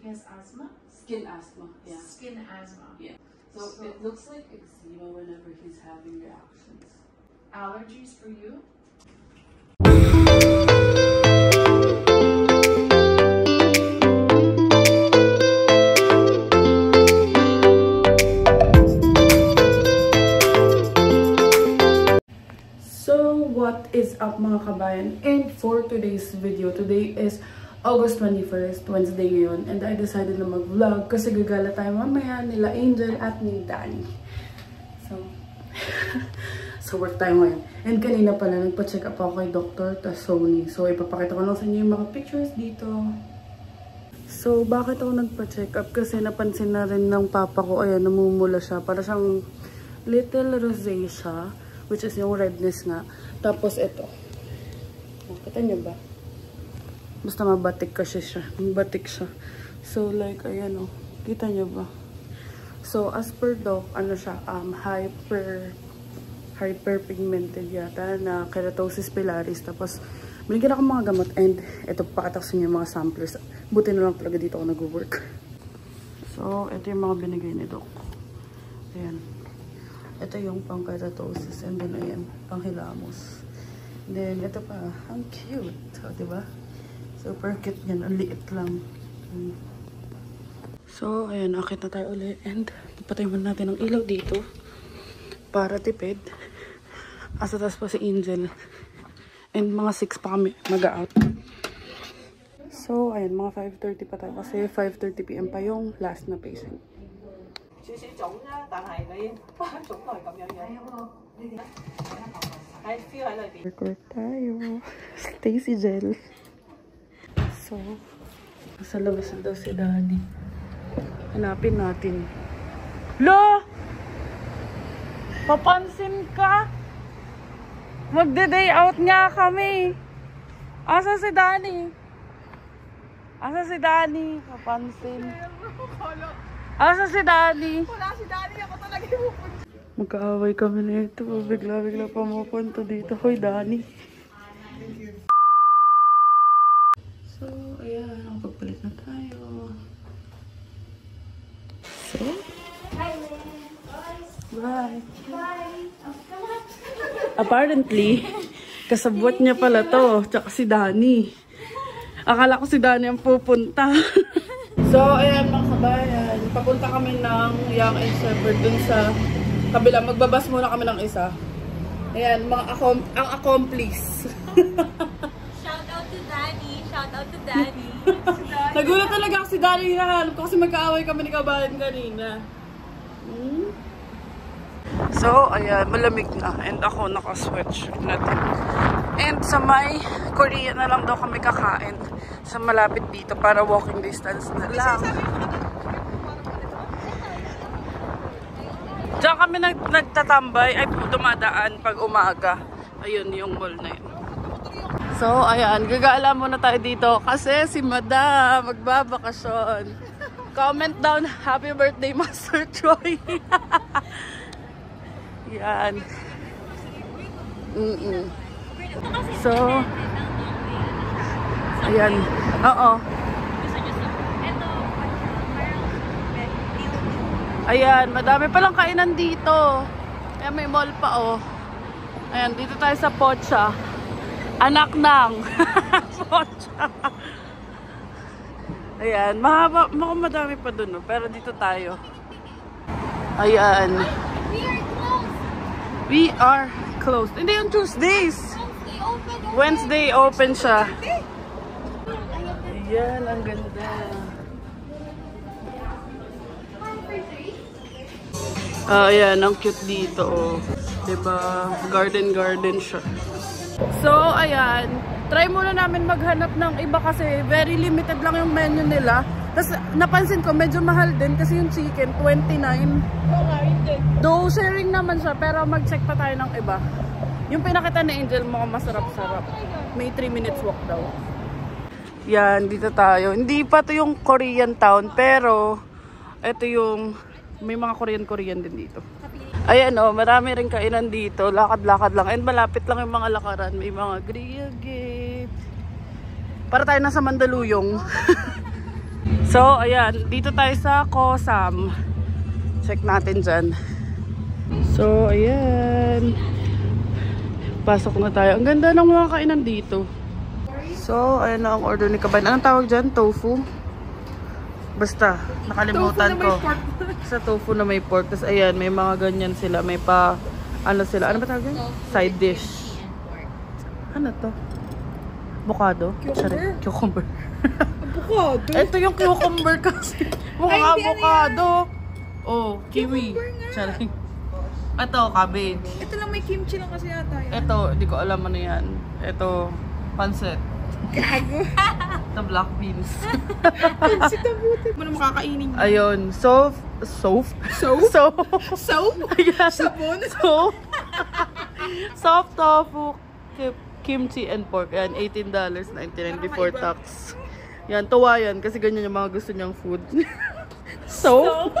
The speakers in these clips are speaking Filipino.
He has asthma? Skin asthma, yeah. Skin asthma. Yeah. So it looks like eczema whenever he's having reactions. Allergies for you? What is up mga kabayan? And for today's video, today is August 21st, Wednesday ngayon, and I decided na mag-vlog kasi gagala tayo mamaya nila Angel at ni Danny. So work tayo ngayon. And kanina pala nagpa-check up ako kay Dr. Tasoni. So ipapakita ko lang sa inyo yung mga pictures dito. So bakit ako nagpa-check up? Kasi napansin na rin ng papa ko, ayan, namumula siya. Para siyang little rosacea, which is yung redness nga. Tapos ito. Kita nyo ba? Basta mabatik kasi siya. Mabatik siya. So like, ayan o. Kita nyo ba? So as per doc, ano siya, hyperpigmented yata na keratosis pilaris. Tapos, binigyan ako mga gamot. And ito, pakatasin niyo yung mga samplers. Buti na lang talaga dito ako nag-work. So, ito yung mga binigay ni doc. Ayan. Ito yung pang keratosis. And then, ayan, pang hilamos. And then, ito pa. Ang cute. O, diba? Super cute yan. Ang liit lang. So, ayan. Akit na tayo ulit. And, papatay muna natin ang ilaw dito. Para tipid. Asa taas pa si Angel. And, mga 6 pa kami mag-out. So, ayan. Mga 5:30 pa tayo. Kasi 5:30 PM pa yung last na patient. Record tayo. Stacy Gel. So, nasa labas na daw si Daddy. Hanapin natin. Lo! Papansin ka? Magde-day out nga kami. Asa si Danny? Asa si Danny? Papansin. Asa si Danny? Wala si Danny. Ako talaga yung pupunta. Magkaaway kami nito. Bigla-bigla pumupunta dito. Hoy, Danny. So, ayan. Pagpalit na tayo. So, bye. Bye. Apparently, kasabwat niya pala to. Tsaka si Danny. Akala ko si Danny ang pupunta. So, ayan mga kabayan. Papunta kami ng Young and Shepherd dun sa kabila. Magbabas muna kami ng isa. Ayan, mga ang accomplice. Shout out to Danny. Shout out to Danny. Nagulat talaga ako si Danny. Hinahanap ko kasi magkaaway kami ni kabayan kanina. So, ayan, malamig na. And ako naka-sweatshirt na din. And sa may Korea na lang daw kami kakain. Sa malapit dito para walking distance na lang. Diyan kami nagtatambay. Ay, dumadaan pag umaga. Ayun, yung mall na yun. So, ayan, gagala muna tayo dito. Kasi si Madam magbabakasyon. Comment down, happy birthday, Master Troy. Yan. So, ayan. Oo. Ayan, madami palang kainan dito. Ayan, may mall pa, oh. Ayan, dito tayo sa Pocha. Anak ng Pocha. Ayan, mahaba, madami pa dun, oh. Pero dito tayo. Ayan. We are closed. Hindi yung Tuesdays. Wednesday open siya. Ayan, ang ganda. Ayan, ang cute dito. Oh. Diba? Garden siya. So, ayan. Try muna namin maghanap ng iba kasi very limited lang yung menu nila. Tapos, napansin ko, medyo mahal din kasi yung chicken, 29. Though, sharing naman siya, pero mag-check pa tayo ng iba. Yung pinakita ni Angel, mukhang masarap-sarap. May 3 minutes walk daw. Yan, dito tayo. Hindi pa to yung Korean town, pero ito yung, may mga Korean din dito. Ayan o, marami rin kainan dito. Lakad-lakad lang. And malapit lang yung mga lakaran. May mga Grill Gate. Para tayo nasa Mandaluyong. So, ayan. Dito tayo sa Kosam. Check natin dyan. So, ayan. Pasok na tayo. Ang ganda ng mga kainan dito. So, ayan na ang order ni Kabayan. Anong tawag dyan? Tofu? Basta, nakalimutan ko. Sa tofu na may pork. Tapos, ayan, may mga ganyan sila. May pa, ano sila? Ano ba tawag dyan? Side dish. Ano to? Avocado? Cucumber? Cucumber. Avocado? Ito yung cucumber kasi. Mukhang avocado. Oh, kiwi. Charing. Ito, cabbage. Ito lang may kimchi lang kasi yata yan. Ito, di ko alam ano yan. Ito, pancit. Gago. Ito, black beans. Kimchi tabuti. Mo na makakainin. Ayun, soap. Soap? Soap? Soap? Soap? Ayan. Sabon? Soap. Soft tofu, kimchi and pork. Ayan, $18.99 before tax. Yan, tuwa yan. Kasi ganyan yung mga gusto niyang food. Soap?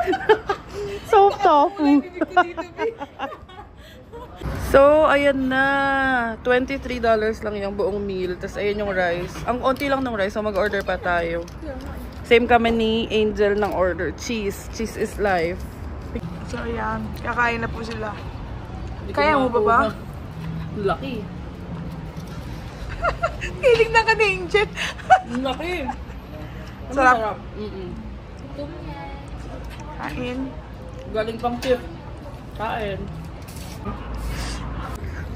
Soap tofu. So, ayan na. $23 lang yung buong meal. Tapos, ayan yung rice. Ang onti lang ng rice. So, mag-order pa tayo. Same kami ni Angel ng order. Cheese. Cheese is life. So, ayan. Kakain na po sila. Hindi ko Kaya mo ba ba? Laki. Hilig na ka ni Angel. Laki. Sarap. Kain. Galing pang chef. Kain.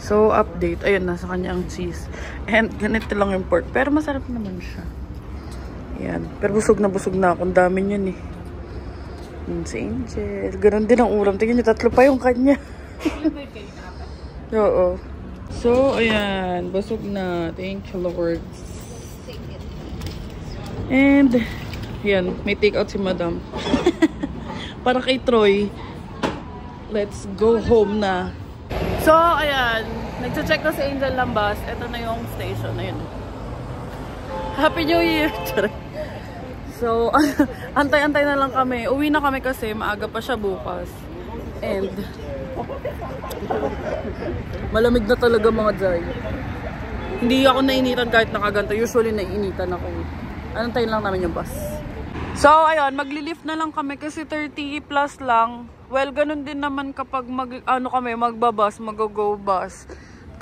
So, update. Ayun, nasa kanya ang cheese. And ganito lang yung pork. Pero masarap naman siya. Ayan. Pero busog na ako. Ang dami niyan eh. Si Angel. Ganon din ang ulam. Tingnan niyo, 3 pa yung kanya. Oo. So, ayan. Busog na. Thank you, Lord. And, ayan. May take out si Madam. Para kay Troy. Let's go home na. So, ayan. Nagche-check na si Angel ng bus. Ito na yung station. Ayun. Happy New Year! So, antay-antay na lang kami. Uwi na kami kasi maaga pa siya bukas. And, malamig na talaga mga Jai. Hindi ako nainitan kahit nakaganto. Usually, naiinitan ako. Antayin lang namin yung bus. So, ayun, magli-lift na lang kami kasi 30 plus lang. Well, ganun din naman kapag magbabus, mag-go bus.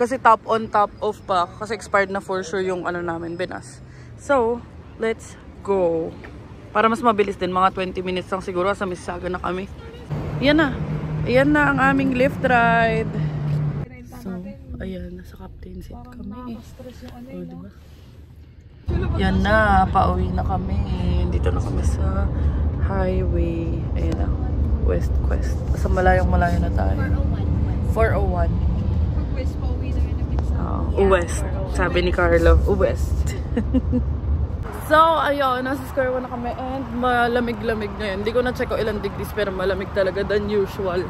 Kasi top on, top off pa. Kasi expired na for sure yung namin, binas. So, let's go. Para mas mabilis din, mga 20 minutes lang siguro. Sa Mississauga na kami. Yan na. Ayan na ang aming lift ride. So, ayan, nasa captain seat kami. Oh, diba? Yan na, pauwi na kami. Dito na kami sa highway. Ayan na, West Quest. Sa malayong na tayo. 401. West, pauwi na rin namin. West. Sabi ni Carlo, West. So, ayun, nasa square 1 na kami and malamig-lamig ngayon. Hindi ko na-check ko ilang degrees pero malamig talaga than usual.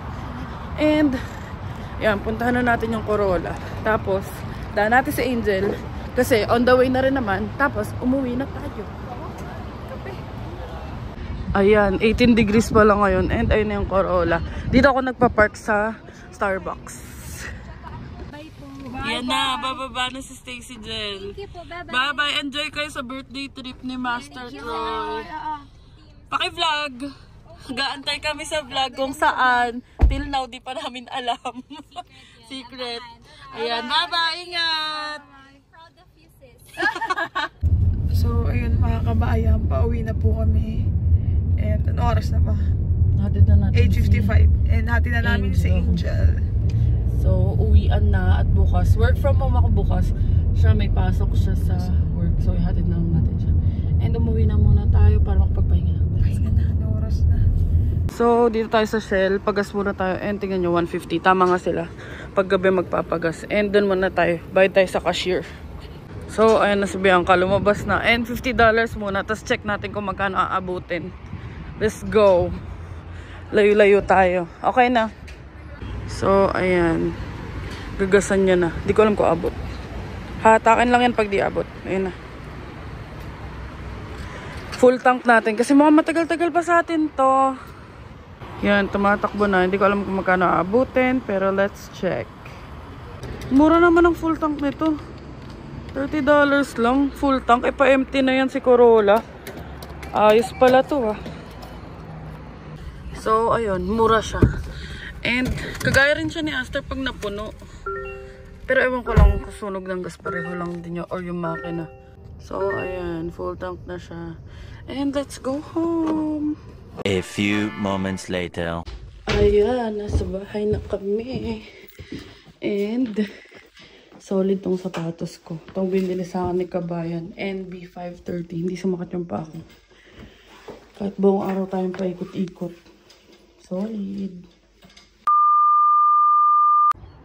And, yan, puntahan na natin yung Corolla. Tapos, daan natin si Angel. Kasi on the way na rin naman. Tapos, umuwi na tayo. Ayan, 18 degrees pa lang ngayon. And ayun na yung Corolla. Dito ako nagpa-park sa Starbucks. Bye po. Yan na, bababa na si Stacy Jel. Thank you po. Bye-bye. Bye-bye. Enjoy kayo sa birthday trip ni Master Troy. Paki-vlog. Gaantay kami sa vlog kung saan. Till now, di pa namin alam. Secret. Ayan, bye-bye. Ingat. Proud of you, sis. So, ayun mga kabayan, pauwi na po kami. And, ano oras na ba? Hatid na natin 8:55. And hati na namin si Angel. So, uwian na at bukas. Work from home ako bukas. Siya may pasok siya sa work. So, ihatid na natin siya. And umuwi na muna tayo para makapagpahinga. Pahinga na, ano oras na. So, dito tayo sa Shell. Pagas muna tayo. And tingnan nyo, 150. Tama nga sila. Paggabi magpapagas. And doon muna tayo. Bayad tayo sa cashier. So, ayan na si Bianca. Lumabas na. And $50 muna. Tapos check natin kung magkano aabutin. Let's go. Layo-layo tayo. Okay na. So, ayan. Gagasan niya na. Di ko alam kung abot. Hatakin lang yan pag di abot. Ayan na. Full tank natin. Kasi mga matagal-tagal pa sa atin to. Yan, tumatakbo na. Hindi ko alam kung magkano aabutin. Pero let's check. Mura naman ang full tank nito. $30 lang. Full tank. Pa-empty na yan si Corolla. Ayos pala to ah. So, ayun, mura siya. And, kagaya rin siya ni Aster pag napuno. Pero ewan ko lang kung sunog ng gas, pareho lang din yun, or yung makina. So, ayan, full tank na siya. And let's go home. A few moments later. Ayan, nasa bahay na kami. And, solid tong sapatos ko. Itong binili sa akin ni Kabayan. NB 530. Hindi sumakat yung pa ako. Kahit buong araw tayong paikot-ikot. Solid.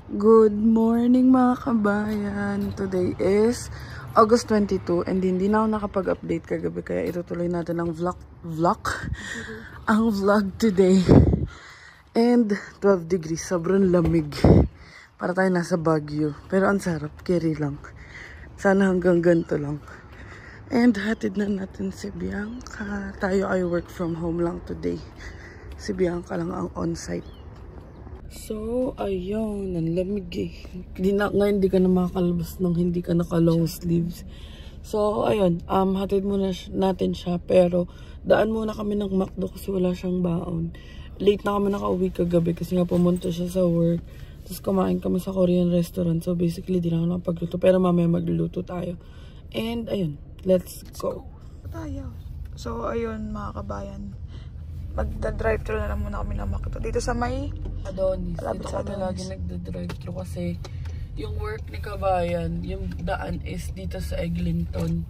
Good morning mga kabayan. Today is August 22 and hindi na ako nakapag-update kagabi kaya itutuloy natin ang ang vlog today. And 12 degrees, sobrang lamig. Para tayo nasa Baguio. Pero ang sarap, carry lang. Sana hanggang ganito lang. And hatid na natin si Bianca. Tayo ay work from home lang today. Si Bianca lang ang on-site. So, ayun, ang lamig eh. Ngayon di ka na makakalabas nang hindi ka naka-long sleeves. So, ayun, hatid muna natin siya. Pero, daan muna kami ng McDo kasi wala siyang baon. Late na kami nakauwi kagabi kasi nga pumunta siya sa work. Tapos kumain kami sa Korean restaurant. So, basically, di na ako nakapagluto. Pero mamaya magluluto tayo. And, ayun, let's go. Tayo. So, ayun mga kabayan. Magda-drive-thru na lang muna kami ng McDo. Dito sa may Adonis. Malapit Dito sa kami Adonis. lagi nagda-drive-thru kasi yung work ni Kabayan, yung daan is dito sa Eglinton.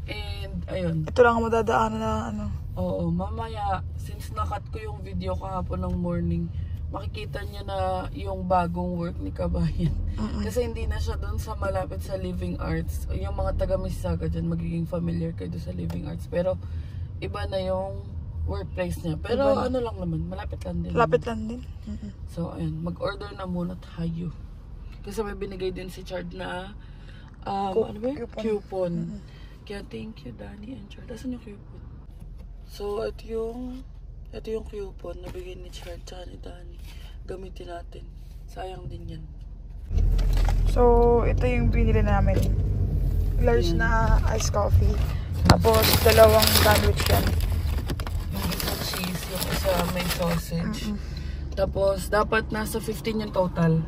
And, ayun. ito lang ang madadaanan na ano. Oo, mamaya, since nakat ko yung video kahapon ng morning, makikita niyo na yung bagong work ni Kabayan. Kasi hindi na siya doon sa malapit sa Living Arts. Yung mga taga-Mississauga dyan, magiging familiar kayo doon sa Living Arts. Pero, iba na yung workplace niya. Pero ano lang naman, malapit lang din. Lapit lang din. So, ayun, mag-order na muna tayo. Kasi may binigay din si Chard na, ano ba yun? Coupon. Kaya thank you, Danny and Chard. Asan yung coupon? So, ito yung coupon na bigay ni Chard sa ni Danny. Gamitin natin. Sayang din yan. So, ito yung binili namin. Large na iced coffee. Tapos, dalawang sandwich yan. Yung isa cheese, yung isa may sausage. Tapos, dapat nasa 15 yung total.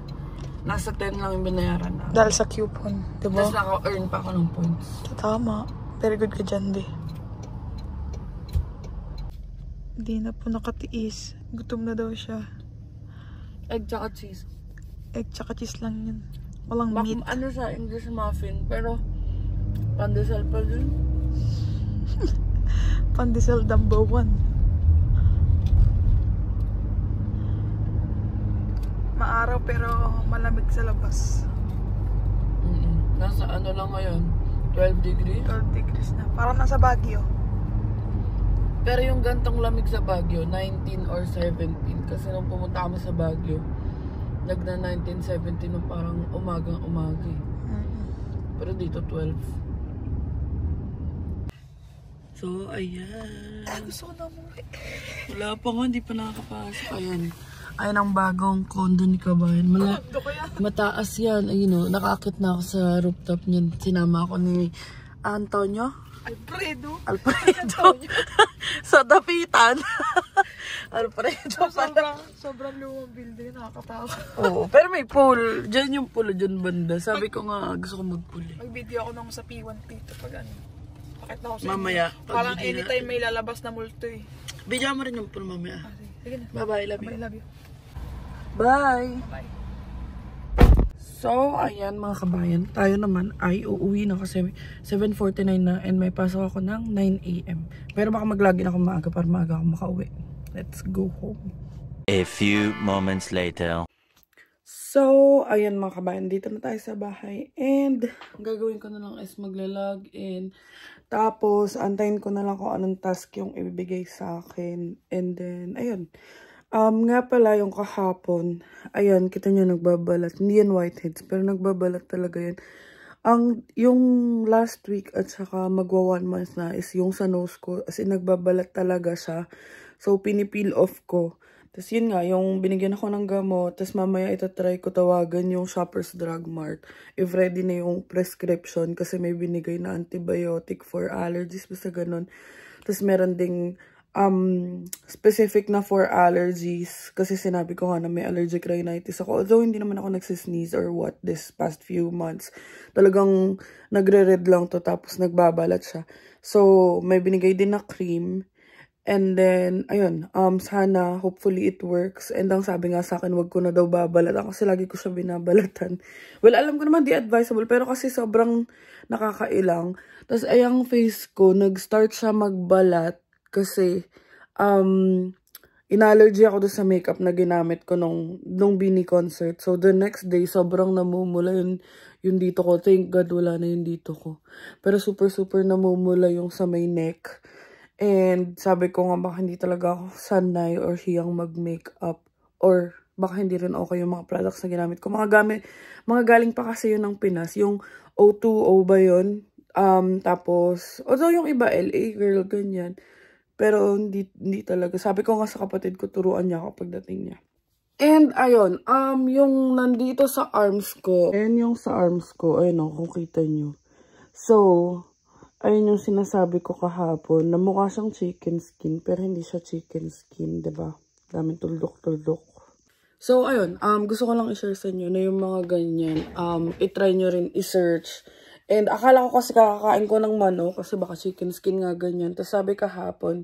Nasa 10 lang yung binayaran na. Dahil sa coupon. Diba? Tapos naka-earn pa ako ng points. Tama. Very good ka dyan, be. Hindi na po nakatiis. Gutom na daw siya. Egg tsaka cheese. Egg tsaka cheese lang yun. Walang meat. Ano sa English muffin, pero pandesal pa dun. Pandesal number 1. Maaraw pero malamig sa labas. Nasa ano lang ngayon? 12 degrees? 12 degrees na. Parang nasa Baguio. Pero yung gantong lamig sa Baguio, 19 or 17. Kasi nung pumunta kami sa Baguio, nagna 19, 17 nung parang umagang-umaga eh. Pero dito 12. So, ayan. Gusto ko na umuwi. Wala pa nga, hindi pa nakakapasok. Ayan. Ayan ang bagong condo ni Kabayan. Mataas yan. Ayun o, nakakit na ako sa rooftop niyan. Sinama ako ni Antonio. Alfredo. Sa dapitan. Alfredo pala. Sobrang lumang building. Nakakatakot. Oo, pero may pool. Diyan yung pool, dyan banda. Sabi ko nga, gusto ko mag-pool eh. Mag-video ako nung sa P1, P2 pag ano. Bakit na ako sa Mamaya. inyo? Parang anytime may lalabas na multo eh. Video mo rin yung pool mamaya. Sige na. Bye-bye, love you. Bye, love you. Bye! Bye. So, ayan mga kabayan. Tayo naman ay uuwi na kasi 7:49 na and may pasok ako ng 9 AM. Pero baka maglagin ako maaga para maaga ako makauwi. Let's go home. A few moments later. So, ayan mga kabayan. Dito na tayo sa bahay. And, ang gagawin ko na lang is magla-log in. Tapos, antayin ko na lang kung anong task yung ibibigay sa akin. And then, ayun. Nga pala yung kahapon, ayan, kita nyo nagbabalat. Hindi yan whiteheads, pero nagbabalat talaga yan. Yung last week at saka magwa 1 month na is yung sa nose ko. As in, nagbabalat talaga siya. So, pinipeel off ko. Tapos yun nga, yung binigyan ako ng gamot. Tapos mamaya itatry ko tawagan yung Shoppers Drug Mart. If ready na yung prescription kasi may binigay na antibiotic for allergies. Basta ganun. Tapos meron ding specific na for allergies. Kasi sinabi ko nga na may allergic rhinitis ako. Although hindi naman ako nagsisneeze or what this past few months. Talagang nagre-red lang to tapos nagbabalat siya. So, may binigay din na cream. And then, ayun, sana, hopefully it works. And ang sabi nga sa akin, wag ko na daw babalatan kasi lagi ko siya binabalatan. Well, alam ko naman di advisable, pero kasi sobrang nakakailang. Tapos, ayang face ko, nag-start siya magbalat kasi, in-allergy ako doon sa makeup na ginamit ko nung Bini concert. So, the next day, sobrang namumula yung dito ko. Thank God, wala na yung dito ko. Pero super namumula yung sa may neck. And sabi ko nga baka hindi talaga ako sanay or hiyang mag-makeup. Or baka hindi rin okay yung mga products na ginamit ko. Mga galing pa kasi yun ng Pinas. Yung O2O ba yun? Tapos, although yung iba, LA girl, ganyan. Pero hindi talaga. Sabi ko nga sa kapatid ko, turuan niya ako pagdating niya. And ayun, yung nandito sa arms ko, ayan yung sa arms ko, ayun o, kung kita nyo. So, ayun yung sinasabi ko kahapon, na mukha siyang chicken skin, pero hindi siya chicken skin, diba? Daming tuldok-tuldok. So, ayun, gusto ko lang i-share sa inyo na yung mga ganyan, i-try nyo rin i-search. And akala ko kasi kakakain ko ng manok kasi baka chicken skin nga ganyan. Tapos sabi kahapon,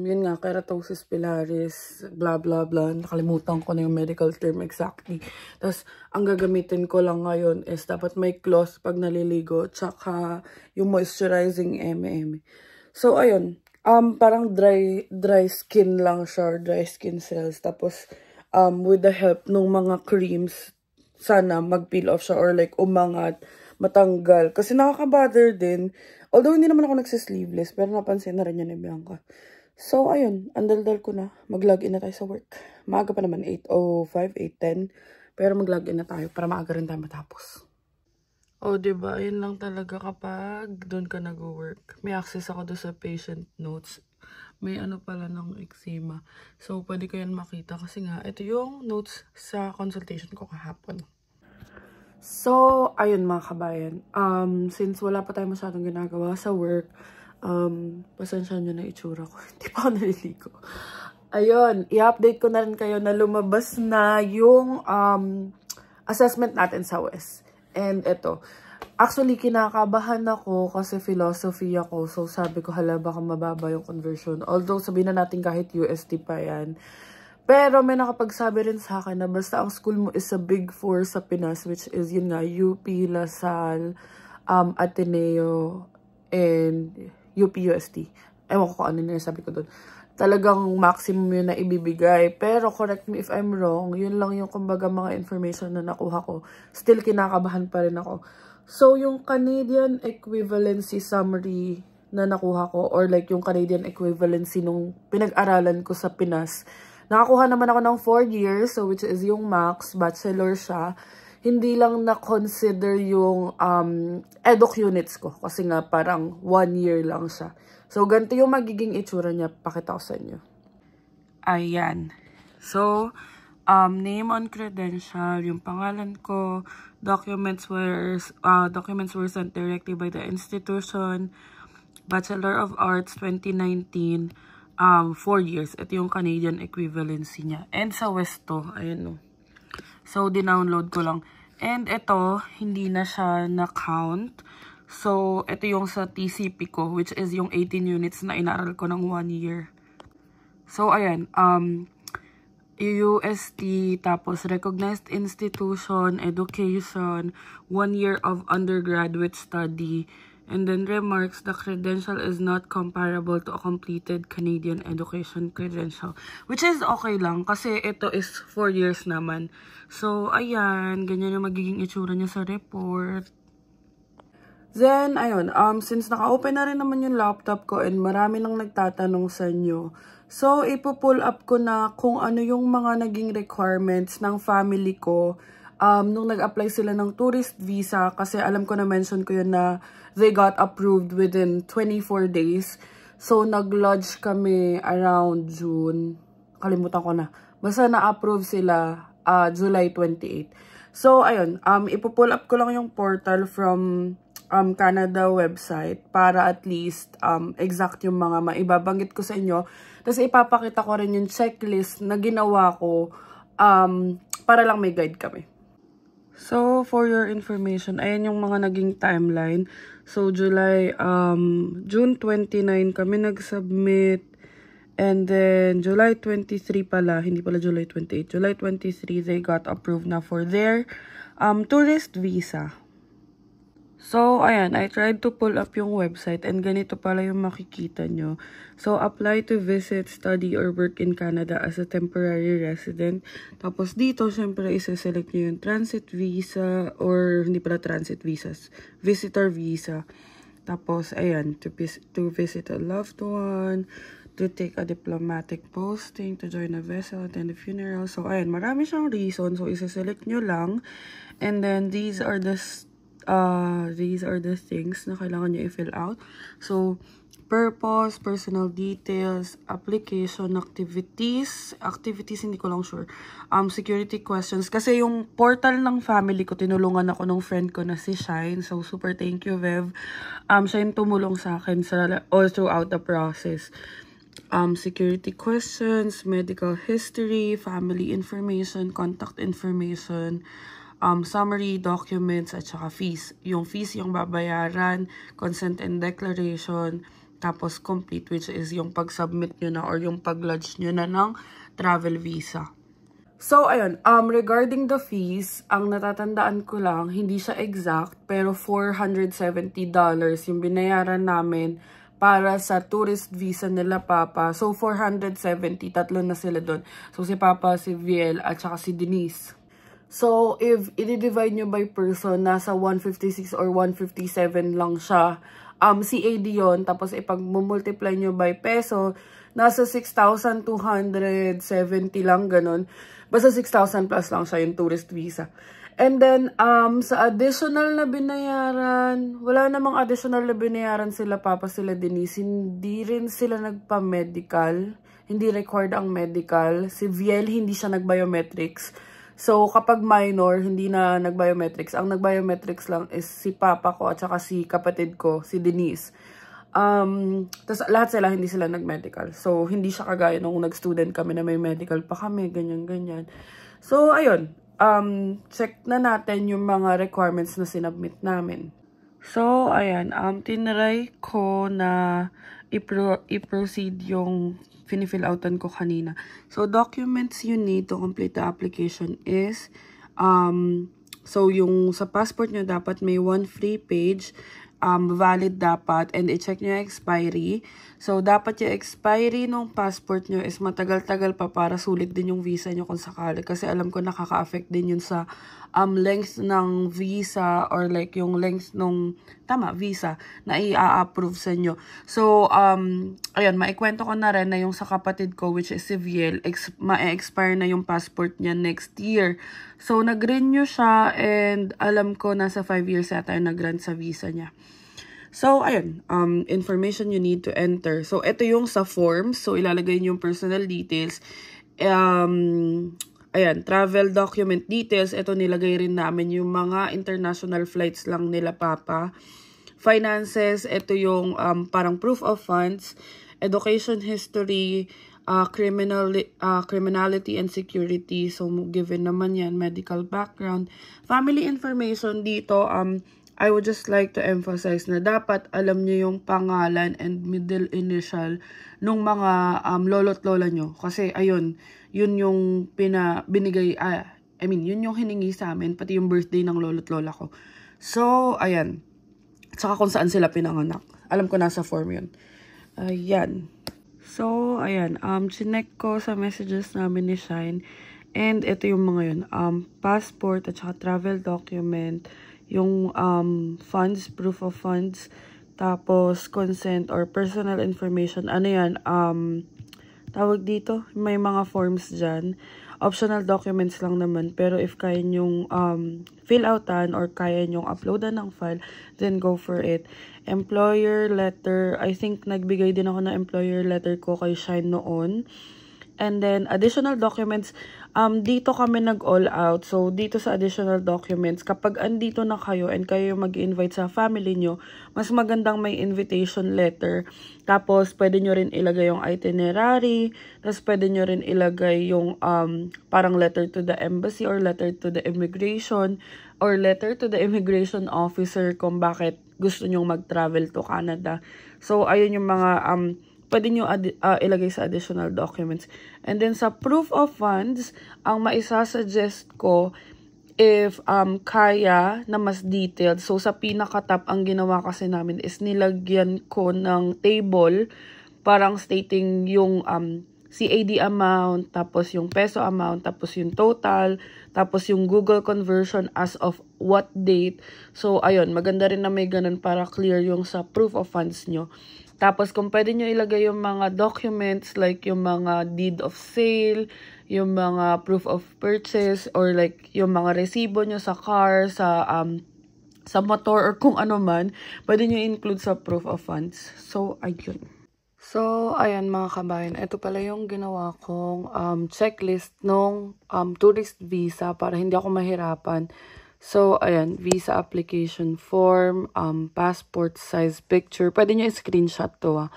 yun nga, keratosis pilaris, blah blah blah. Nakalimutan ko na yung medical term exactly. Tapos ang gagamitin ko lang ngayon is dapat may cloth pag naliligo, tsaka yung moisturizing M&M. So ayun, parang dry skin lang siya, dry skin cells. Tapos with the help ng mga creams, sana mag-peel off siya or like umangat, matanggal. Kasi nakaka-bother din. Although hindi naman ako nagsisleeveless, pero napansin na rin yan ni Bianca. So, ayun. Andaldal ko na. Mag-login na tayo sa work. Maaga pa naman. 8:05, 8:10. Pero mag-login na tayo para maaga rin tayo matapos. O, diba? Yun lang talaga kapag doon ka nag-work. May access ako doon sa patient notes. May ano pala ng eczema. So, pwede ko yan makita. Kasi nga, ito yung notes sa consultation ko kahapon. So, ayun mga kabayan, since wala pa tayo masyadong ginagawa sa work, pasensya nyo na itsura ko, hindi pa ako naliligo. Ayun, i-update ko na rin kayo na lumabas na yung assessment natin sa WES. And eto, actually kinakabahan ako kasi philosophy ako, so sabi ko hala baka mababa yung conversion. Although sabihin na natin kahit UST pa yan. Pero may nakapagsabi rin sa akin na basta ang school mo is sa Big 4 sa Pinas, which is yun nga, UP, LaSalle, Ateneo, and UP UST. Ewan ko kung ano nila sabi ko doon. Talagang maximum yun na ibibigay. Pero correct me if I'm wrong, yun lang yung kumbaga mga information na nakuha ko. Still kinakabahan pa rin ako. So yung Canadian equivalency summary na nakuha ko, or like yung Canadian equivalency nung pinag-aralan ko sa Pinas, nakakuha naman ako ng 4 years, so which is yung max, bachelor siya. Hindi lang na-consider yung eduk units ko, kasi nga parang 1 year lang siya. So, ganito yung magiging itsura niya, pakita ko sa inyo. Ayan. So, name on credential, yung pangalan ko, documents were sent directly by the institution, Bachelor of Arts 2019, 4 years. Ito yung Canadian equivalency niya. And sa West to, ayun o. So, dinownload ko lang. And ito, hindi na siya na-count. So, ito yung sa TCP ko, which is yung 18 units na inaral ko ng 1 year. So, ayan. UST, tapos Recognized Institution, Education, 1 year of undergraduate study, and then remarks, the credential is not comparable to a completed Canadian education credential. Which is okay lang, kasi ito is 4 years naman. So, ayan, ganyan yung magiging itsura niya sa report. Then, ayun, since naka-open na rin naman yung laptop ko and marami nang nagtatanong sa inyo, so, ipo-pull up ko na kung ano yung mga naging requirements ng family ko nung nag-apply sila ng tourist visa, kasi alam ko na mention ko yun na they got approved within 24 days. So, nag-lodge kami around June. Kalimutan ko na. Basta na-approve sila July 28. So, ayun. Ipo-pull up ko lang yung portal from Canada website para at least exact yung mga maibabanggit ko sa inyo. Tapos ipapakita ko rin yung checklist na ginawa ko para lang may guide kami. So, for your information, ayan yung mga naging timeline. So, June 29 kami nag-submit. And then, July 23 pala, hindi pala July 28. July 23, they got approved na for their tourist visa. So, ayan, I tried to pull up yung website and ganito pala yung makikita nyo. So, apply to visit, study, or work in Canada as a temporary resident. Tapos dito, syempre, isa-select nyo yung transit visa or hindi pala transit visas, visitor visa. Tapos, ayan, to visit a loved one, to take a diplomatic posting, to join a vessel, attend a funeral. So, ayan, marami siyang reason. So, isa-select nyo lang. And then, these are the things na kailangan nyo i-fill out. So, purpose, personal details, application, activities, hindi ko lang sure. Security questions. Kasi yung portal ng family ko, tinulungan ako ng friend ko na si Shine. So, super thank you, Vev. Siya yung tumulong sa akin all throughout the process. Security questions, medical history, family information, contact information, summary, documents, at saka fees. Yung fees yung babayaran, consent and declaration, tapos complete, which is yung pag-submit nyo na or yung pag-lodge nyo na ng travel visa. So, ayun, regarding the fees, ang natatandaan ko lang, hindi siya exact, pero $470 yung binayaran namin para sa tourist visa nila Papa. So, 470, tatlo na sila doon. So, si Papa, si Viel, at saka si Denise. So, if i-divide nyo by person, nasa 156 or 157 lang siya. CAD yun. Tapos, ipag-multiply nyo by peso, nasa 6,270 lang, ganun. Basta 6,000 plus lang siya yung tourist visa. And then, sa additional na binayaran, wala namang additional na binayaran sila Papa, sila Denise. Hindi rin sila nagpa-medical. Hindi required ang medical. Si Viel, hindi siya nag-biometrics. So, kapag minor, hindi na nag-biometrics. Ang nag-biometrics lang is si Papa ko at saka si kapatid ko, si Denise. Tapos lahat sila, hindi sila nag-medical. So, hindi siya kagaya nung nag-student kami na may medical pa kami, ganyan-ganyan. So, ayun. Check na natin yung mga requirements na sinubmit namin. So, ayan. Tinry ko na i-proceed yung finifill outan ko kanina. So, documents you need to complete the application is, so, yung sa passport nyo dapat may 1 free page, valid dapat, and i-check nyo yung expiry. So, dapat yung expiry ng passport nyo is matagal-tagal pa para sulit din yung visa nyo kung sakali. Kasi alam ko nakaka-affect din yun sa length ng visa or like yung length ng, visa na i-approve sa inyo. So, ayun, maikwento ko na rin na yung sa kapatid ko, which is si Viel, ma-expire na yung passport niya next year. So, nag-renew siya and alam ko nasa 5 years yata yung nag-grant sa visa niya. So, ayun, information you need to enter. So, ito yung sa forms. So, ilalagay niyo yung personal details. Ayan, travel document details. Ito nilagay rin namin yung mga international flights lang nila Papa. Finances, ito yung parang proof of funds. Education history, criminality and security. So, given naman yan, medical background. Family information dito, I would just like to emphasize na dapat alam nyo yung pangalan and middle initial nung mga lolo't lola nyo. Kasi, ayun, yun yung binigay, yun yung hiningi sa amin, pati yung birthday ng lolo't lola ko. So, ayan. Tsaka kung saan sila pinanganak. Alam ko nasa form yun. Ayan. So, ayan. Chinek ko sa messages namin ni Shine. And ito yung mga yun. Passport at saka travel document. Yung funds, proof of funds, tapos consent or personal information. Ano yan? Tawag dito, may mga forms dyan. Optional documents lang naman. Pero if kaya nyong fill outan or kaya nyong uploadan ng file, then go for it. Employer letter. I think nagbigay din ako ng employer letter ko kay Shine noon. And then, additional documents, dito kami nag-all out. So, dito sa additional documents, kapag andito na kayo and kayo mag-invite sa family nyo, mas magandang may invitation letter. Tapos, pwede nyo rin ilagay yung itinerary. Tapos, pwede nyo rin ilagay yung parang letter to the embassy or letter to the immigration or letter to the immigration officer kung bakit gusto nyong mag-travel to Canada. So, ayun yung mga pwede nyo ilagay sa additional documents. And then sa proof of funds, ang maisasuggest ko, if kaya na mas detailed, so sa pinaka-top ang ginawa kasi namin is nilagyan ko ng table, parang stating yung CAD amount, tapos yung peso amount, tapos yung total, tapos yung Google conversion as of what date. So, ayun, maganda rin na may ganun para clear yung sa proof of funds nyo. Tapos, kung pwede nyo ilagay yung mga documents, like yung mga deed of sale, yung mga proof of purchase, or like yung mga resibo nyo sa car, sa motor, or kung ano man, pwede nyo include sa proof of funds. So, ayun. So, ayan mga kabayan, ito pala yung ginawa kong checklist nung tourist visa para hindi ako mahirapan. So, ayan, visa application form, passport size picture. Pwede nyo i-screenshot to,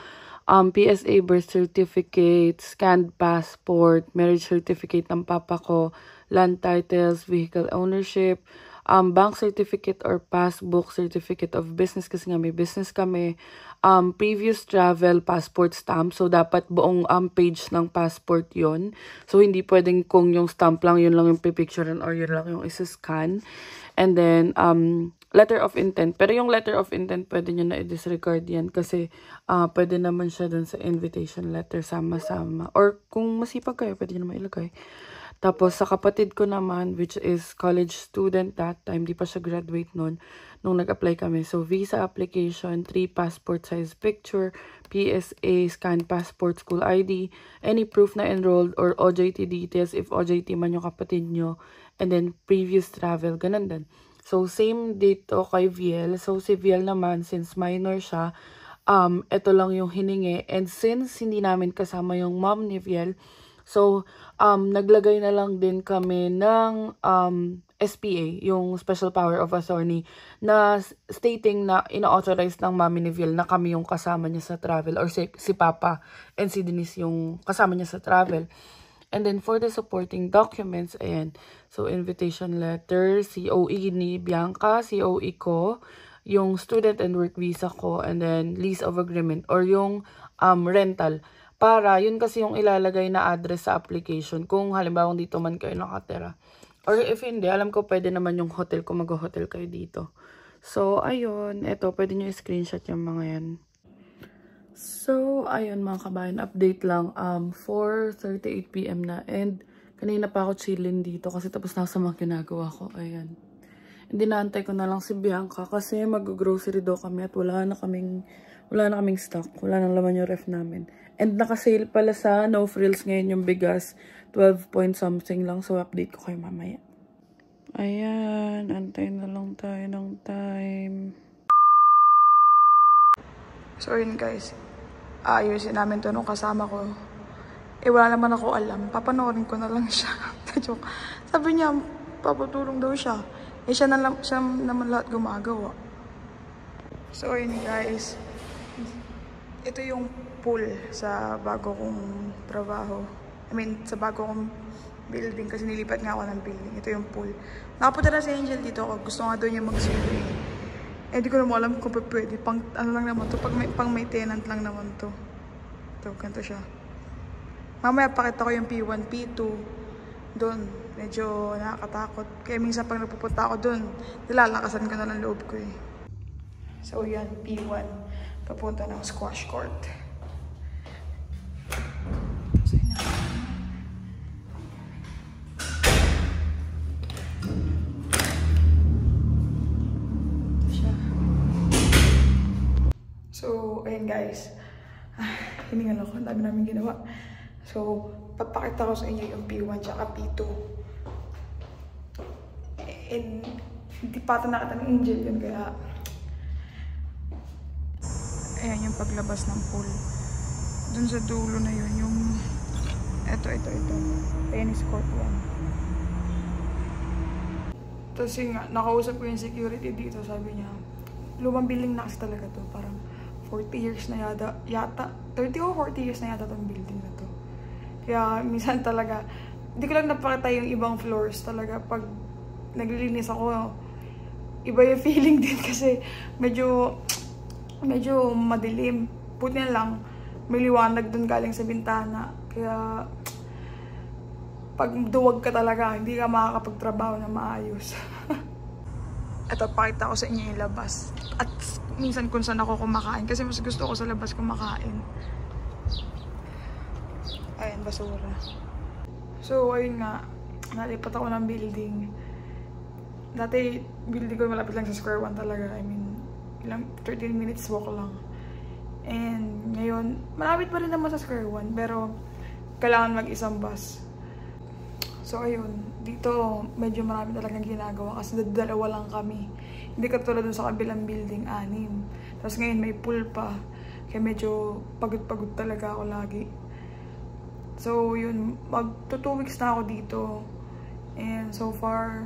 PSA birth certificate, scanned passport, marriage certificate ng papa ko, land titles, vehicle ownership, bank certificate or passbook, certificate of business kasi nga may business kami, previous travel, passport stamp. So, dapat buong page ng passport yon. So, hindi pwedeng kung yung stamp lang, yun lang yung pipicturean or yun lang yung isa-scan. And then, letter of intent. Pero yung letter of intent, pwede nyo na i-disregard yan kasi pwede naman siya dun sa invitation letter sama-sama. Or kung masipag kayo, pwede nyo naman ilagay. Tapos, sa kapatid ko naman, which is college student that time, di pa siya graduate nun, nung nag-apply kami. So, visa application, 3 passport size picture, PSA, scanned passport, school ID, any proof na enrolled, or OJT details, if OJT man yung kapatid nyo, and then previous travel, ganun din. So, same dito kay Viel. So, si Viel naman, since minor siya, ito lang yung hiningi. And since hindi namin kasama yung mom ni Viel, so, naglagay na lang din kami ng SPA, yung Special Power of Attorney, na stating na ina-authorize ng mami ni Vil na kami yung kasama niya sa travel, or si Papa and si Denise yung kasama niya sa travel. And then, for the supporting documents, ayan, so invitation letter, COE ni Bianca, COE ko, yung student and work visa ko, and then lease of agreement, or yung rental. Para, yun kasi yung ilalagay na address sa application kung halimbawa dito man kayo nakatira. Or if hindi, alam ko pwede naman yung hotel kung mag-hotel kayo dito. So, ayun. Ito, pwede nyo i-screenshot yung mga yan. So, ayun mga kabayan, update lang. 4:38 PM na. And, kanina pa ako chillin dito kasi tapos na sa mga ginagawa ko. Ayan. Hindi naantay ko na lang si Bianca kasi mag-grocery daw kami at wala na kaming stock. Wala nang laman yung ref namin. And naka-sale pala sa No Frills ngayon yung bigas. 12 point something lang. So, update ko kayo mamaya. Ayan. Antay na lang tayo ng time. So, yun guys. Ayusin namin to nung kasama ko. Wala naman ako alam. Papanoorin ko na lang siya. Joke. Sabi niya, papatulong daw siya. Siya naman lahat gumagawa. So, yun guys. Ito yung pool sa bago kong trabaho. Sa bago kong building kasi nilipat nga ako ng building. Ito yung pool. Nakapunta na si Angel dito ako. Gusto nga doon yung mag-swimming. Hindi ko naman alam kung pwede. Ano lang naman to. Pang may tenant lang naman to. Ito, ganito siya. Mamaya pakita ko yung P1, P2. Doon. Medyo nakakatakot. Kaya minsan pag napupunta ako doon, nilalakasan ko na lang loob ko eh. So yan, P1. Papunta ng squash court. So, ayun guys. Hiningal ako. Ang dami namin ginawa. So, papakita ko sa inyo yung P1 tsaka P2. And, hindi pa ito nakita ng Angel yun. Kaya, ayan yung paglabas ng pool. Dun sa dulo na yun, yung Ito. Tennis court yan. Tapos nga, nakausap ko yung security dito. Sabi niya, lumang building na kasi talaga to. Parang 40 years na yata 30 o 40 years na yata tong building na to. Kaya minsan talaga, hindi ko lang napakita yung ibang floors talaga. Pag naglilinis ako, iba yung feeling din kasi medyo madilim. Buti na lang, may liwanag dun galing sa bintana. Kaya, pag duwag ka talaga, hindi ka makakapagtrabaho na maayos. Ito, pakita ko sa inyo yung labas. At minsan kung saan ako kumakain. Kasi mas gusto ko sa labas kumakain. Ayan, basura. So, ayun nga. Nalipat ako ng building. Dati, building ko malapit lang sa Square One talaga. I mean, 13 minutes walk lang. And ngayon, malapit pa rin naman sa Square One. Pero, kailangan mag-isang bus. So, ayun. Dito, medyo marami talagang ginagawa. Kasi dalawa lang kami. Hindi katulad dun sa kabilang building, 6. Tapos ngayon, may pool pa. Kaya medyo pagod-pagod talaga ako lagi. So, yun. Mag-2 weeks na ako dito. And so far,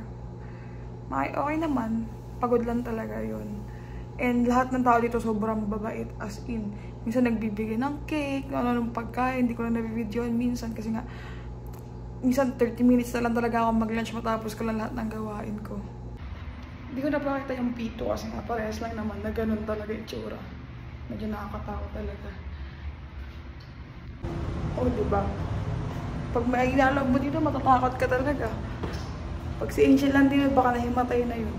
okay naman. Pagod lang talaga yun. And lahat ng tao dito sobrang babait. As in, minsan nagbibigay ng cake, ano-anong pagkain. Hindi ko lang nabibidyoan minsan kasi nga, minsan 30 minutes na lang talaga ako mag-lunch matapos ko lang lahat ng gawain ko. Hindi ko napakita yung pito kasi nga parehas lang naman na ganun talaga yung tsura. Medyo nakakatakot talaga. Oh, diba? Pag may inalog mo dito, matatakot ka talaga. Pag si Angel lang din, baka nahimatay na yun.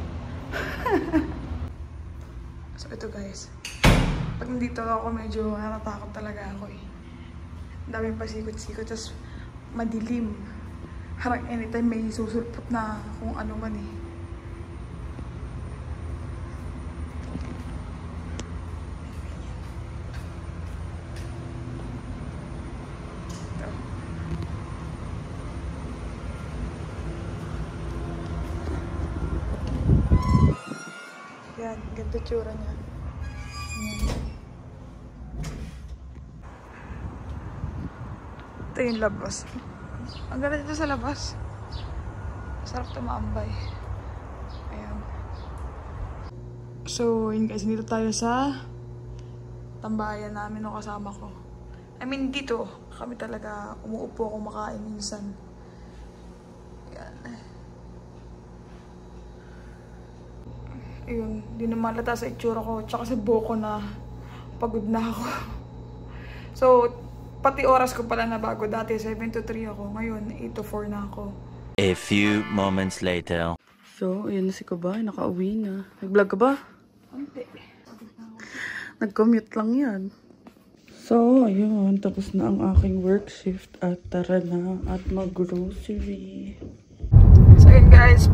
So, ito guys. Pag nandito ako, medyo natatakot talaga ako eh. Daming pasikot-sikot, tapos madilim. Harang anytime may susulpot na kung ano man eh. Yan, ganito tsura niya. Ito yung labas. Ang ganda dito sa labas. Sarap tumambay. Ayan. So, yun guys, dito tayo sa tambayan namin o kasama ko. I mean, dito kami talaga umuupo kumakain minsan. Ayan. Ayun, di naman lata sa itsura ko. Tsaka sa buhok ko na pagod na ako. So, pati oras ko pala na bago. Dati 7 to 3 ako. Ngayon, 8 to 4 na ako. A few moments later. So, ayun na si Kabay. Nakauwi na. Nag-vlog ka ba? Hindi. Nag-commute lang yan. So, ayun. Tapos na ang aking work shift. At tara na at mag-grocery. So, yun guys.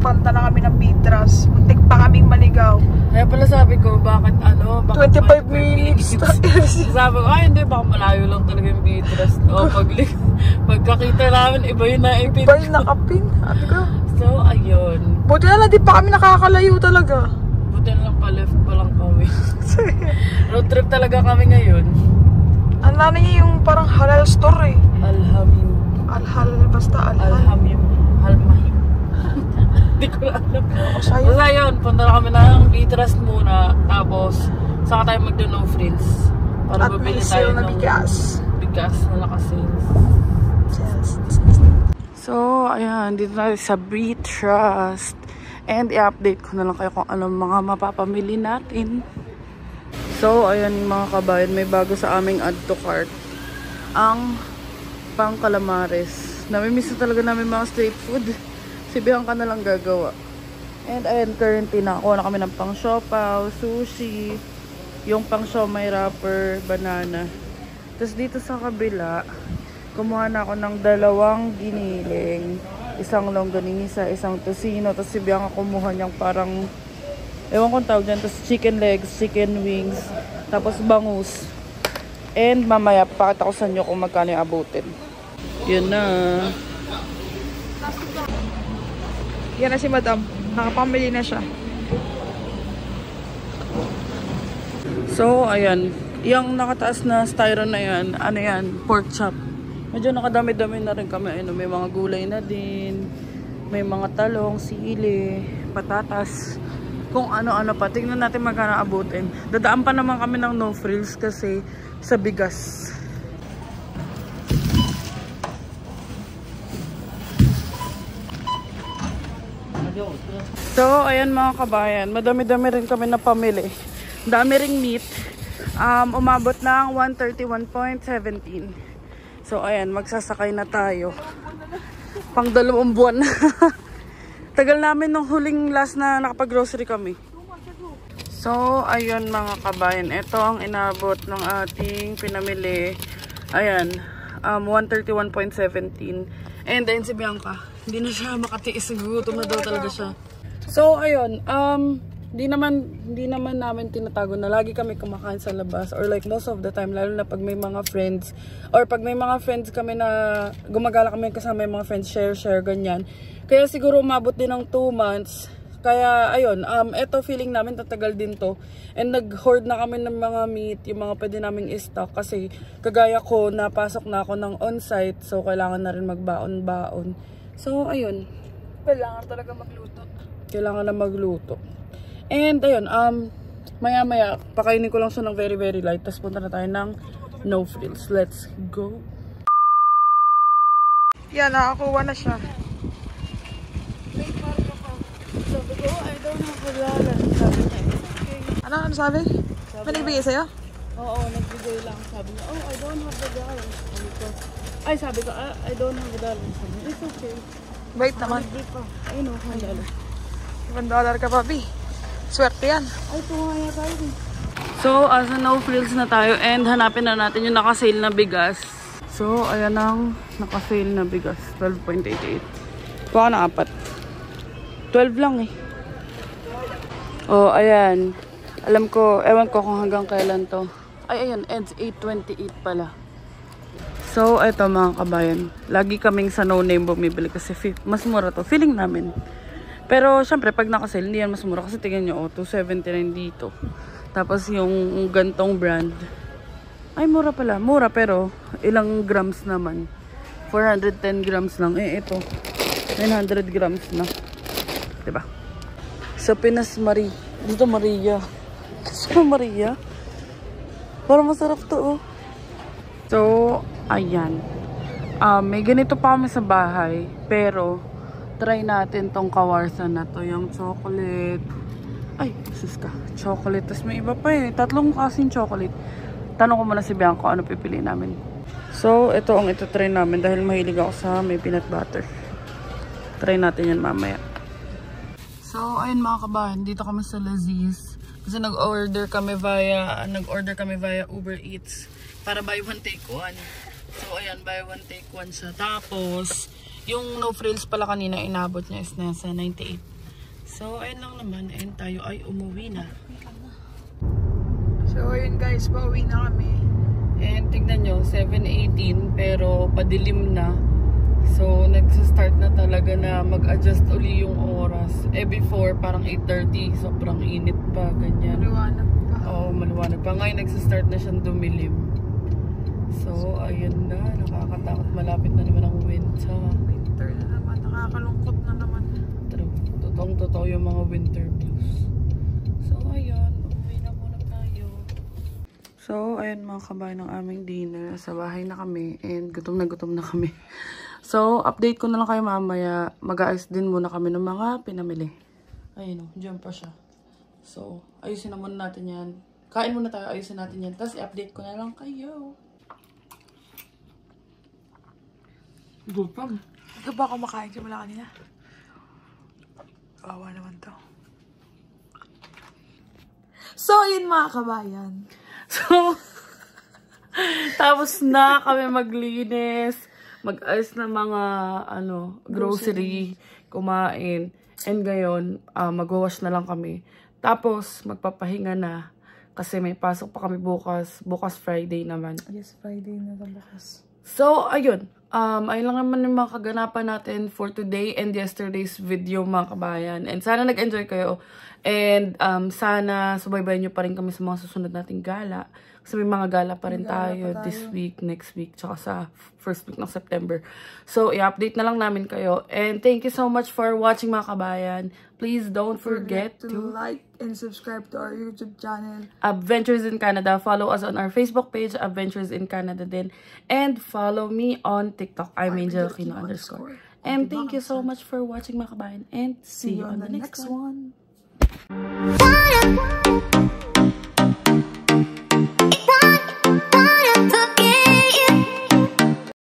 Punta na kami ng Beatras. Muntik pa kaming maligaw. Kaya pala sabi ko, bakit ano? Bakit 25 minutes. Sabi ko, ay hindi, baka malayo lang talaga yung Beatras. O, pagkakita namin, iba yung naipin. Iba yung nakapin. Sabi ko. So, ayun. Buti na lang, di pa kami nakakalayo talaga. Buti na lang pa, left pa lang kami. Road trip talaga kami ngayon. Ang nanay niya yung parang halal store eh. Alhamim. Basta alhal. Alhamim. Almahim. Hindi ko na alam. Basta yun, punta na kami ng Beatras muna. Tapos, saka tayo mag-no frills. Para at may sale na bigas. Bigas na naka-sales. So, ayan, dito na sa Beatras. And i-update ko na lang kayo kung anong mga mapapamili natin. So, ayan mga kabayan, may bago sa aming add to cart. Ang pang calamares. Namimiss na talaga namin mga street food. Sibihan ka na lang gagawa. And ayan, currently nakakuha na kami ng pang siopaw, sushi, yung pang siomay wrapper, banana. Tapos dito sa kabila, kumuha na ako ng 2 giniling, isang longganisa, isang tocino, tapos sibihan ka kumuha niyang parang, ewan kong tawag dyan, tapos chicken legs, chicken wings, tapos bangus. And mamaya, pakita ko sa inyo kung magkano yung abutin. Yun na. Yan na si Madam. Nakapamili na siya. So, ayan. Yung nakataas na styro na yan, ano yan? Pork chop. Medyo nakadami-dami na rin kami. Ano, may mga gulay na din. May mga talong, sili, patatas. Kung ano-ano pa. Tingnan natin magkano abutin. Dadaan pa naman kami ng no frills kasi sa bigas. So, ayan mga kabayan. Madami-dami rin kami na pamili. Dami ring meat. Umabot ng 131.17. So, ayan. Magsasakay na tayo. Pang 2 buwan na. Tagal namin nung huling last na nakapag-grocery kami. So, ayun mga kabayan. Ito ang inabot ng ating pinamili. Ayan. 131.17. And then si Bianca. Hindi na siya makatiis. Gutom na daw talaga siya. So, ayun. Hindi naman namin tinatago na lagi kami kumakain sa labas. Or like most of the time. Lalo na pag may mga friends. Or pag may mga friends kami na gumagala kami kasama yung mga friends. Share, ganyan. Kaya siguro umabot din ng 2 months. Kaya, ayun, eto feeling namin tatagal din to. And nag-hoard na kami ng mga meat, yung mga pwede naming i-stock. Kasi, kagaya ko, napasok na ako ng on-site. So, kailangan na rin magbaon-baon. So, ayun. Kailangan talaga magluto. Kailangan na magluto. And, ayun, maya-maya, pakainin ko lang siya ng very, very light. Tapos punta na tayo ng no frills. Let's go. Yan, nakakuha na siya. Sabi ko, I don't have a dollar. Sabi niya, okay. Ano sabi? May nagbigay sa'yo? Oo, nagbigay lang. Sabi niya, oh, I don't have a dollar. Sabi ko, I don't have a dollar. Sabi niya, it's okay. Wait naman. I know, $1. $1 ka, papi. Swerte yan. Ay, tumaya tayo din. So, as no frills na tayo and hanapin na natin yung naka-sale na bigas. So, ayan ang naka-sale na bigas. 12.88. Kuha ka na 4. 12 lang eh. Oh, ayan. Alam ko, ewan ko kung hanggang kailan to. Ay, ayan, ends 8.28 pala. So, eto mga kabayan. Lagi kaming sa no name bumibili kasi mas mura to. Feeling namin. Pero, syempre, pag naka-sale, hindi yan mas mura. Kasi tingnan nyo, oh, 279 dito. Tapos, yung gantong brand. Ay, mura pala. Mura, pero ilang grams naman. 410 grams lang. Eh, ito. 900 grams na. Diba? Sa Pinas Marie. Dito Maria. Sa Maria. Parang masarap to, oh. So, ayan. May ganito pa kami sa bahay. Pero, try natin tong kawarsa na to. Yung chocolate. Ay, sus ka. Chocolate. Tapos may iba pa eh. 3 kasing chocolate. Tanong ko muna si Bianca ano pipili namin. So, ito ang ito-try namin. Dahil mahilig ako sa may peanut butter. Try natin yan mamaya. So, ayun mga kabahan, dito kami sa Laziz. Kasi nag-order kami via Uber Eats para buy one take one. So, ayan, buy one take one siya. Tapos, yung no frills pala kanina inabot niya is nasa 98. So, ayun lang naman. And tayo ay umuwi na. So, ayun guys, pauwi na kami. And tignan nyo, 7:18 pero padilim na. So, nagsa-start na talaga na mag-adjust uli yung oras. Eh, before, parang 8:30. Sobrang init pa, ganyan. Maliwanag pa. Oo, maliwanag pa. Ngayon, nagsa-start na siyang dumilim. So, ayun na. Nakakatakot. Malapit na naman ang winter. Winter na naman. Nakakalungkot na naman. True. Totoong-totoo yung mga winter blues. So, ayun. Uwi na muna tayo. So, ayun mga kabayan ng aming dinner. Sa bahay na kami. And gutom na kami. So, update ko na lang kayo mamaya. Mag-aayos din muna kami ng mga pinamili. Ayun o, dyan pa siya. So, ayusin na muna natin yan. Kain muna tayo, ayusin natin yan. Tapos, i-update ko na lang kayo. Gutom. Ito ba ako makain simula kanina? Kawawa naman to. So, yun mga kabayan. So, tapos na kami maglinis. Mag-ayos na mga grocery, kumain. And ngayon, mag-wash na lang kami. Tapos, magpapahinga na. Kasi may pasok pa kami bukas. Bukas Friday naman. Yes, Friday na bukas. So, ayun. Ayun lang naman yung mga kaganapan natin for today and yesterday's video mga kabayan. And sana nag-enjoy kayo. And sana subaybayan nyo pa rin kami sa mga susunod nating gala. Kasi may mga gala pa rin tayo this week, next week, tsaka sa first week ng September. So, i-update na lang namin kayo. And thank you so much for watching mga kabayan. Please don't forget to like and subscribe to our YouTube channel. Adventures in Canada. Follow us on our Facebook page, Adventures in Canada din. And follow me on TikTok. I'm Angel Aquino _ And thank you so much for watching mga kabayan. And see you on the next one.